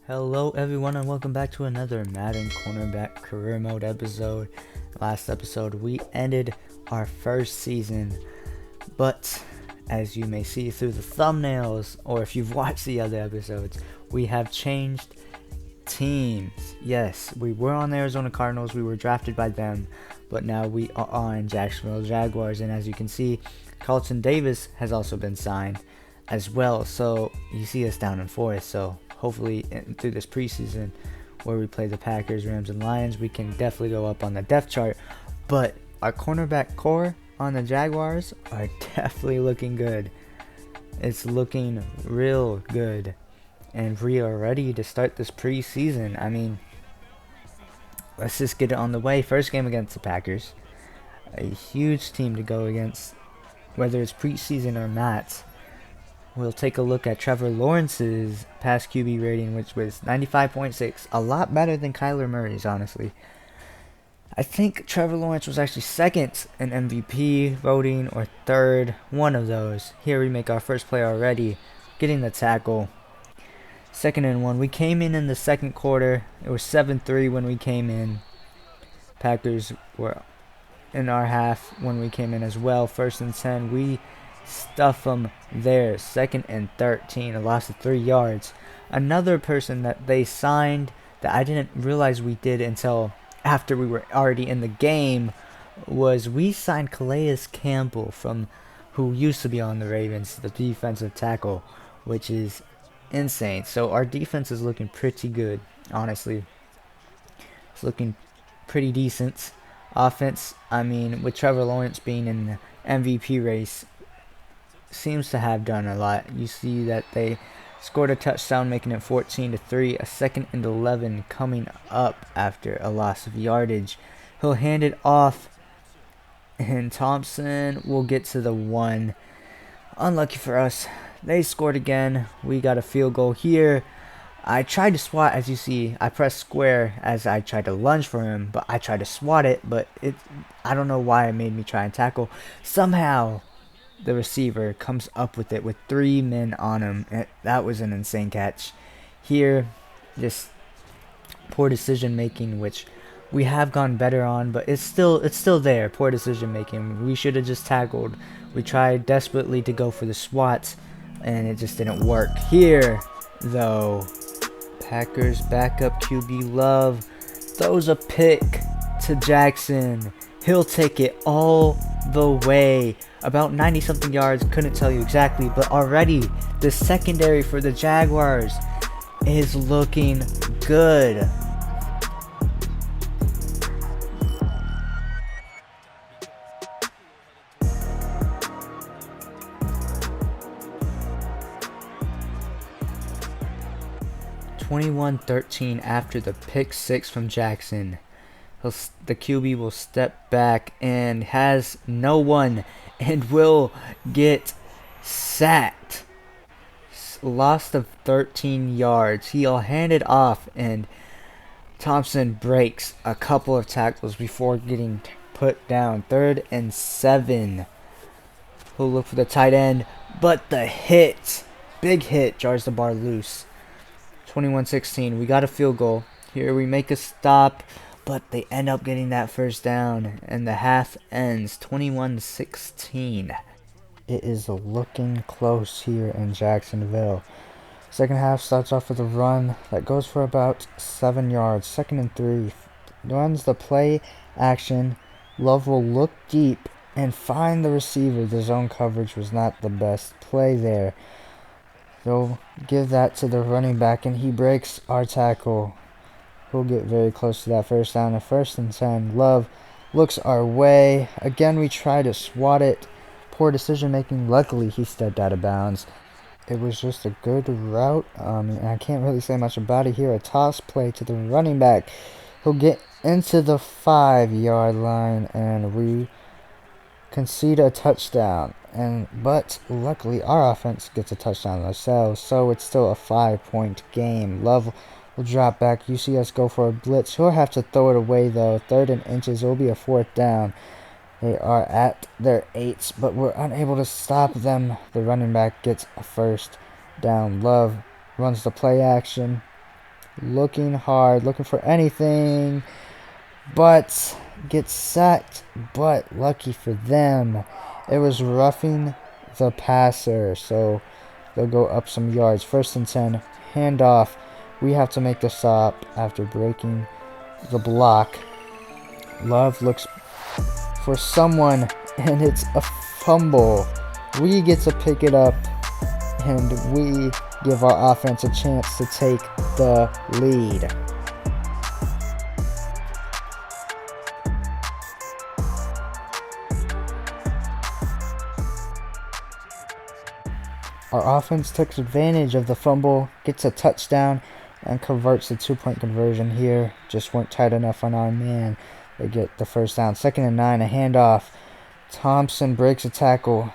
Hello everyone and welcome back to another Madden Cornerback Career Mode episode. Last episode we ended our first season, but as you may see through the thumbnails, or if you've watched the other episodes, we have changed teams. Yes, we were on the Arizona Cardinals, we were drafted by them, but now we are on Jacksonville Jaguars, and as you can see, Carlton Davis has also been signed as well, so you see us down in fourth. So hopefully through this preseason where we play the Packers, Rams, and Lions, we can definitely go up on the depth chart. But our cornerback core on the Jaguars are definitely looking good. It's looking real good, and we are ready to start this preseason. I mean, let's just get it on the way. First game against the Packers, a huge team to go against, whether it's preseason or not. We'll take a look at Trevor Lawrence's past QB rating, which was 95.6, a lot better than Kyler Murray's, honestly. I think Trevor Lawrence was actually second in MVP voting, or third, one of those. Here we make our first play already, getting the tackle. 2nd and 1. We came in the second quarter. It was 7-3 when we came in. Packers were in our half when we came in as well. 1st and 10. We stuff them there. 2nd and 13. A loss of 3 yards. Another person that they signed that I didn't realize we did until after we were already in the game was we signed Calais Campbell, from who used to be on the Ravens, the defensive tackle, which is insane. So our defense is looking pretty good, honestly. It's looking pretty decent. Offense, I mean, with Trevor Lawrence being in the MVP race, seems to have done a lot. You see that they scored a touchdown, making it 14-3. A 2nd and 11 coming up after a loss of yardage. He'll hand it off, and Thompson will get to the 1. Unlucky for us, they scored again. We got a field goal here. I tried to swat, as you see. I pressed square as I tried to lunge for him, but I tried to swat it, but I don't know why it made me try and tackle. Somehow the receiver comes up with it with 3 men on him. That was an insane catch. Here, just poor decision making, which we have gone better on, but it's still there. Poor decision making. We should have just tackled. We tried desperately to go for the swats, and it just didn't work. Here, though, Packers backup QB Love throws a pick to Jackson. He'll take it all the way, about 90-something yards, couldn't tell you exactly, but already the secondary for the Jaguars is looking good. (21-13) after the pick 6 from Jackson. The QB will step back and has no one and will get sacked. Loss of 13 yards. He'll hand it off, and Thompson breaks a couple of tackles before getting put down. 3rd and 7. He'll look for the tight end, but the hit, big hit, jars the bar loose. 21-16. We got a field goal. Here we make a stop, but they end up getting that first down, and the half ends 21-16. It is looking close here in Jacksonville. Second half starts off with a run that goes for about 7 yards. 2nd and 3. Runs the play action. Love will look deep and find the receiver. The zone coverage was not the best play there. They'll give that to the running back, and he breaks our tackle. We'll get very close to that first down. At 1st and 10, Love looks our way. Again, we try to swat it. Poor decision making. Luckily, he stepped out of bounds. It was just a good route. I can't really say much about it here. A toss play to the running back. He'll get into the 5-yard line, and we concede a touchdown. But luckily, our offense gets a touchdown themselves, so it's still a 5-point game. Love will drop back. You see us go for a blitz. He'll have to throw it away, though. 3rd and inches. It will be a 4th down. They are at their 8s, but we're unable to stop them. The running back gets a first down. Love runs the play action. looking hard, looking for anything, but gets sacked. But lucky for them, it was roughing the passer, so they'll go up some yards. 1st and 10, handoff. We have to make the stop after breaking the block. Love looks for someone, and it's a fumble. We get to pick it up, and we give our offense a chance to take the lead. Our offense takes advantage of the fumble, gets a touchdown, and converts the 2-point conversion here. Just weren't tight enough on our man. They get the 1st down. 2nd and 9, a handoff. Thompson breaks a tackle,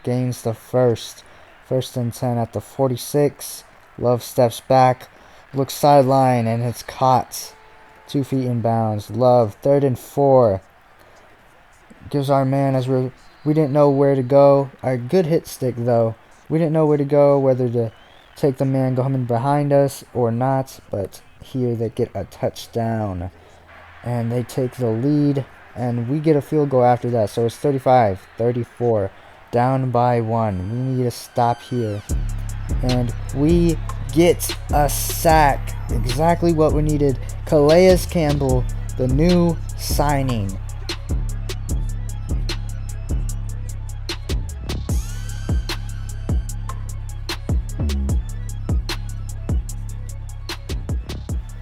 gains the 1st. 1st and 10 at the 46. Love steps back, looks sideline, and it's caught. 2 feet in bounds. Love, 3rd and 4. Gives our man as we didn't know where to go. A good hit stick though. We didn't know where to go, whether to take the man coming behind us or not, but here they get a touchdown. And they take the lead, and we get a field goal after that. So it's 35-34, down by 1. We need to stop here. And we get a sack. Exactly what we needed. Calais Campbell, the new signing.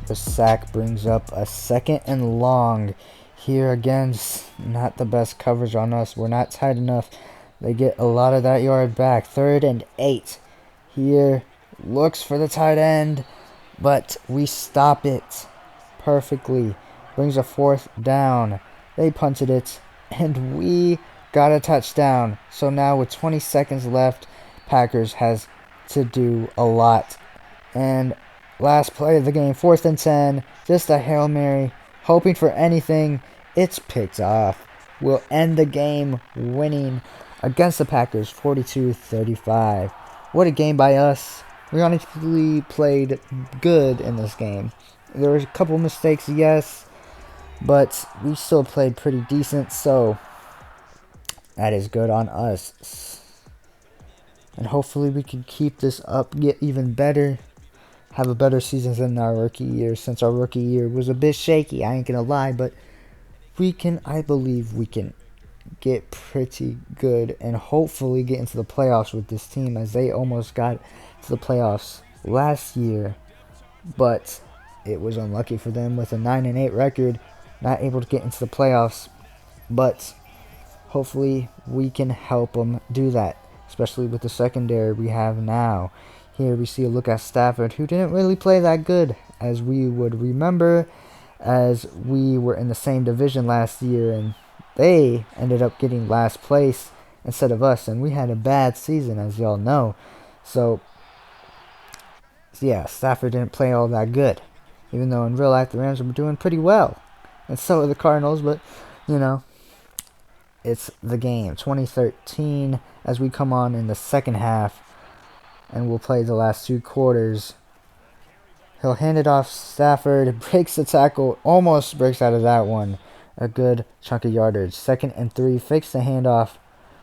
The sack brings up a 2nd and long. Here again, not the best coverage on us. We're not tight enough. They get a lot of that yard back. 3rd and 8. Here, looks for the tight end, but we stop it perfectly. Brings a 4th down. They punted it, and we got a touchdown. So now with 20 seconds left, Packers has to do a lot. And last play of the game, 4th and 10, just a Hail Mary, hoping for anything. It's picked off. We'll end the game winning against the Packers, 42-35. What a game by us. We honestly played good in this game. There was a couple mistakes, yes, but we still played pretty decent, so that is good on us. And hopefully we can keep this up, get even better. Have a better season than our rookie year, since our rookie year was a bit shaky. I ain't gonna lie, but I believe we can get pretty good and hopefully get into the playoffs with this team, as they almost got to the playoffs last year, but it was unlucky for them with a 9-8 record, not able to get into the playoffs. But hopefully we can help them do that, especially with the secondary we have now. Here we see a look at Stafford, who didn't really play that good, as we would remember, as we were in the same division last year, and they ended up getting last place instead of us, and we had a bad season, as y'all know. So, yeah, Stafford didn't play all that good, even though in real life the Rams were doing pretty well, and so are the Cardinals, but, you know, it's the game. 2013, as we come on in the second half, and we'll play the last 2 quarters. He'll hand it off. Stafford breaks the tackle, almost breaks out of that one. A good chunk of yardage. 2nd and 3, fakes the handoff.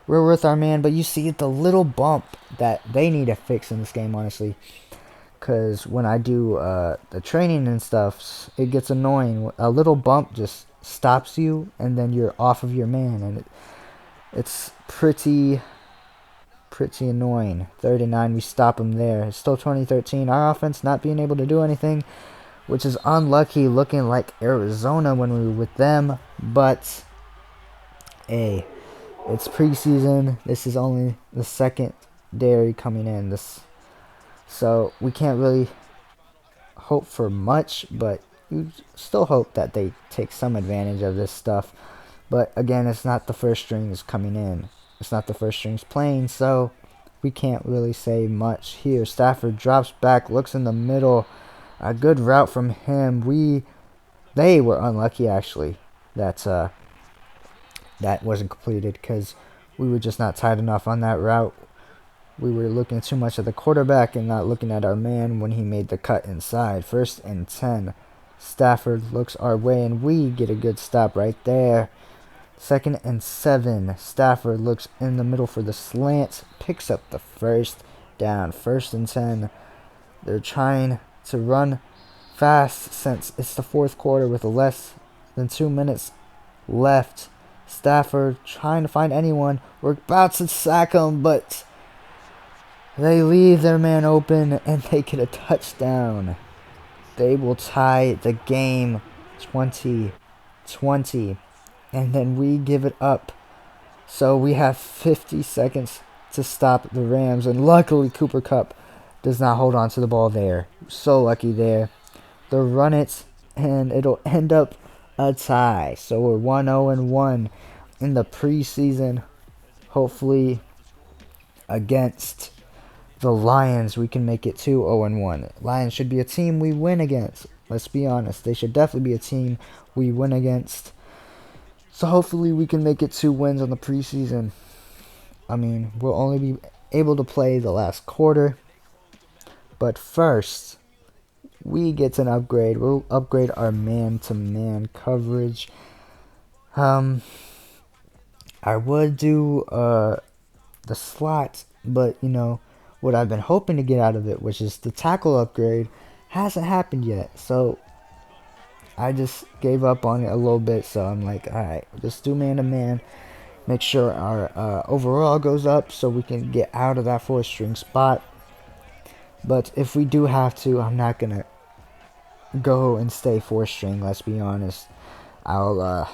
We're with our man, but you see the little bump that they need to fix in this game, honestly. Because when I do the training and stuff, it gets annoying. A little bump just stops you, and then you're off of your man, and it's pretty annoying. 3rd and 9, we stop him there. It's still 2013. Our offense not being able to do anything, which is unlucky, looking like Arizona when we were with them. But, hey, it's preseason. This is only the secondary coming in. So we can't really hope for much, but you still hope that they take some advantage of this stuff. But, again, it's not the first strings coming in. It's not the first strings playing, so we can't really say much here. Stafford drops back, looks in the middle. A good route from him. They were unlucky, actually, that wasn't completed, because we were just not tight enough on that route. we were looking too much at the quarterback and not looking at our man when he made the cut inside. 1st and 10. Stafford looks our way, and we get a good stop right there. 2nd and 7. Stafford looks in the middle for the slant, picks up the first down. 1st and 10. They're trying to run fast since it's the 4th quarter with less than 2 minutes left. Stafford trying to find anyone. We're about to sack him, but they leave their man open and they get a touchdown. They will tie the game 20-20, and then we give it up. So we have 50 seconds to stop the Rams, and luckily Cooper Kupp does not hold on to the ball there. So lucky there. They'll run it, and it'll end up a tie. So we're 1-0-1 in the preseason. Hopefully against the Lions, we can make it 2-0-1. Lions should be a team we win against. Let's be honest. They should definitely be a team we win against. So hopefully we can make it 2 wins on the preseason. I mean, we'll only be able to play the last quarter. But first, we get an upgrade. We'll upgrade our man-to-man coverage. I would do the slot, but you know what I've been hoping to get out of it, which is the tackle upgrade, hasn't happened yet. So I just gave up on it a little bit. So I'm like, all right, just do man-to-man. Make sure our overall goes up so we can get out of that 4th-string spot. But if we do have to, I'm not gonna go and stay 4th-string. Let's be honest. I'll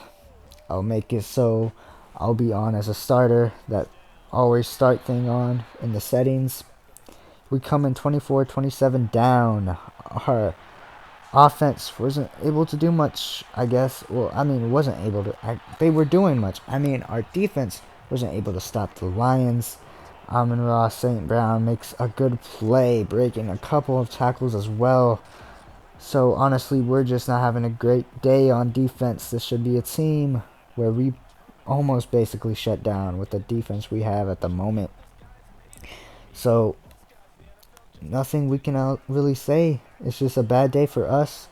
make it so I'll be on as a starter. That always start thing on in the settings. We come in 24-27 down. Our offense wasn't able to do much, I guess. Well, I mean, wasn't able to. They were doing much. I mean, our defense wasn't able to stop the Lions. Amon-Ra St. Brown makes a good play, breaking a couple of tackles as well. So, honestly, we're just not having a great day on defense. This should be a team where we almost basically shut down with the defense we have at the moment. So, nothing we can really say. It's just a bad day for us.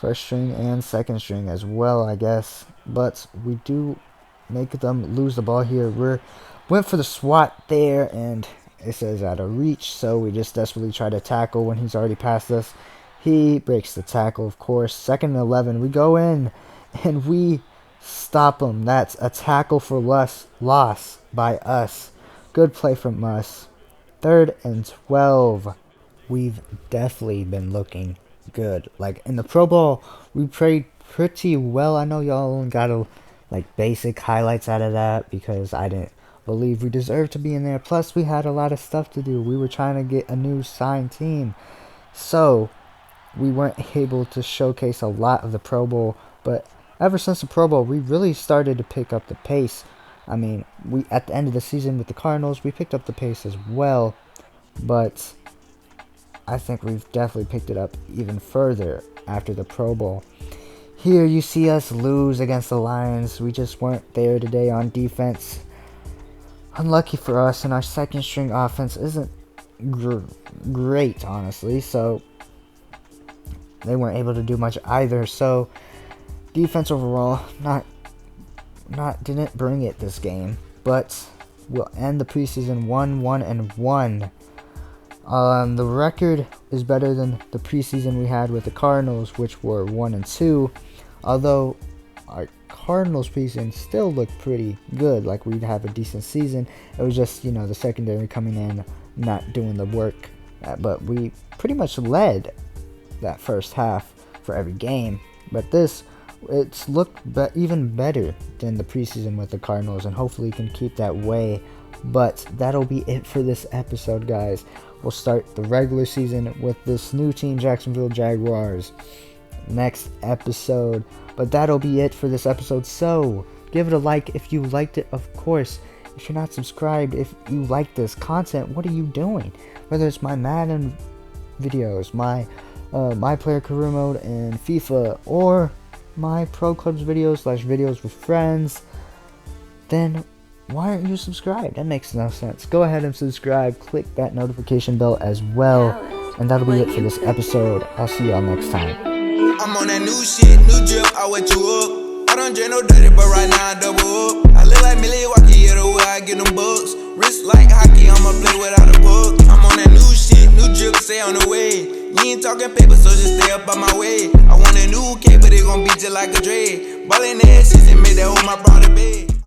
1st-string and 2nd-string as well, I guess. But we do make them lose the ball here. Went for the swat there, and it says out of reach, so we just desperately try to tackle when he's already past us. He breaks the tackle, of course. 2nd and 11, we go in, and we stop him. That's a tackle for loss by us. Good play from us. 3rd and 12. We've definitely been looking good. Like, in the Pro Bowl, we played pretty well. I know y'all only got basic highlights out of that because I didn't believe we deserved to be in there. Plus, we had a lot of stuff to do. We were trying to get a new signed team. So, we weren't able to showcase a lot of the Pro Bowl. But ever since the Pro Bowl, we really started to pick up the pace. I mean, we at the end of the season with the Cardinals, we picked up the pace as well. But I think we've definitely picked it up even further after the Pro Bowl. Here you see us lose against the Lions. We just weren't there today on defense. Unlucky for us, and our 2nd-string offense isn't great, honestly. So they weren't able to do much either. So defense overall, didn't bring it this game, but we'll end the preseason 1-1-1. The record is better than the preseason we had with the Cardinals, which were 1-2. Although our Cardinals preseason still looked pretty good, like we'd have a decent season. It was just, the secondary coming in, not doing the work. But we pretty much led that first half for every game. But it's looked even better than the preseason with the Cardinals, and hopefully can keep that way. But that'll be it for this episode, guys. We'll start the regular season with this new team, Jacksonville Jaguars, next episode. But that'll be it for this episode. So give it a like if you liked it, of course. If you're not subscribed, if you like this content, what are you doing? Whether it's my Madden videos, my player career mode and FIFA, or my pro clubs videos / videos with friends, then why aren't you subscribed? That makes no sense. Go ahead and subscribe. Click that notification bell as well. And that'll be it for this episode. I'll see y'all next time. I'm on that new shit, new drip, I wet you up. I don't drink no dirty, but right now I double up. I look like Milwaukee, yeah, the way I get them bucks. Wrist like hockey, I'ma play without a puck. I'm on that new shit, new drip, say on the way. You ain't talking paper, so just stay up on my way. I want a new K, but it gon' be just like a Dre. Ballin' the head, she make that hold my brother bed.